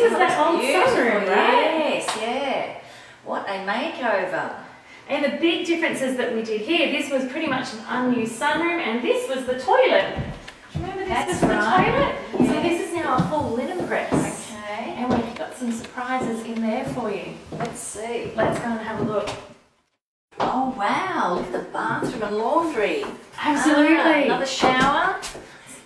is that old sunroom, right? Yes, yeah. What a makeover. And the big differences that we did here, this was pretty much an unused sunroom, and this was the toilet. Do you remember this was the toilet? Yeah. So this is now a full linen press. Okay. And we've got some surprises in there for you. Let's see. Let's go and have a look. Oh wow, look at the bathroom and laundry. Absolutely. Another shower.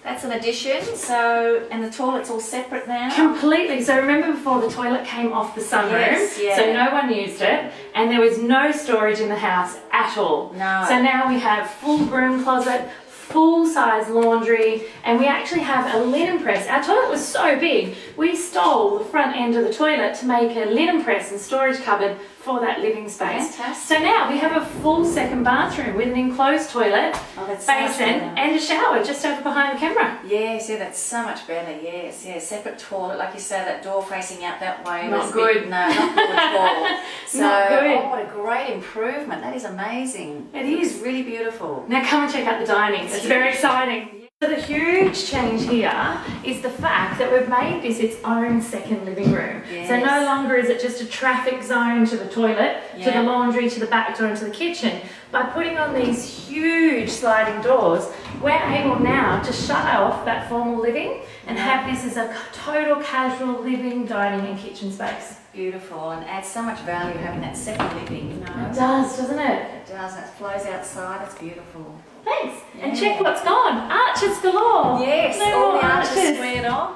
That's an addition. So, and the toilet's all separate now. Completely. So remember before the toilet came off the sunroom, Yes, yeah. so no one used it, and there was no storage in the house at all. No. So now we have full broom closet, full-size laundry, and we actually have a linen press. Our toilet was so big, we stole the front end of the toilet to make a linen press and storage cupboard for that living space. Fantastic. So now we have a full second bathroom with an enclosed toilet, Oh, that's so much basin, better. and a shower just over behind the camera. Yes, yeah, that's so much better. Yes, yeah, separate toilet, like you say, that door facing out that way. Not was a good. bit- no, not good at all. So, Not good. oh, what a great improvement. That is amazing. It is. It's really beautiful. Now come and check out the dining. It's very exciting. So the huge change here is the fact that we've made this its own second living room. Yes. So no longer is it just a traffic zone to the toilet, to the Yeah. laundry, to the back door, and to the kitchen. By putting on these huge sliding doors, we're able now to shut off that formal living and have this as a total casual living, dining and kitchen space. Beautiful, and adds so much value having that second living, you know. It does, doesn't it? It does, and it flows outside. It's beautiful. Thanks. And Yeah. check what's gone. Arches galore. Yes, No all more the arches squared off.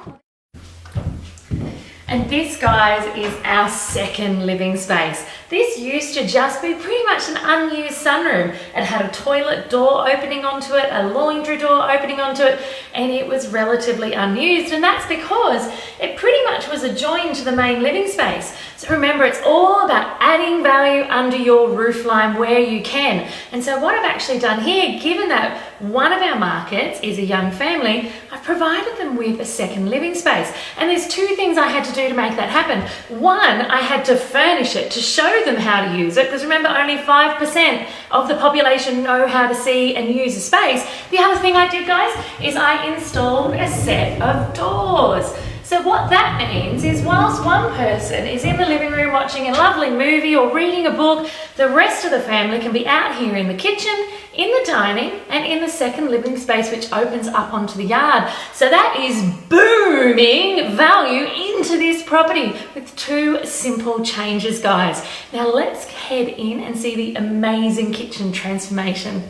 And this, guys, is our second living space. This used to just be pretty much an unused sunroom. It had a toilet door opening onto it, a laundry door opening onto it, and it was relatively unused. And that's because it pretty much was adjoined to the main living space. So remember, it's all about adding value under your roof line where you can. And so what I've actually done here, given that one of our markets is a young family, I've provided them with a second living space. And there's two things I had to do to make that happen. One, I had to furnish it to show them how to use it, because remember, only 5% of the population know how to see and use a space. The other thing I did, guys, is I installed a set of doors. So what that means is whilst one person is in the living room watching a lovely movie or reading a book, the rest of the family can be out here in the kitchen, in the dining, and in the second living space, which opens up onto the yard. So that is booming value into this property with two simple changes, guys. Now let's head in and see the amazing kitchen transformation.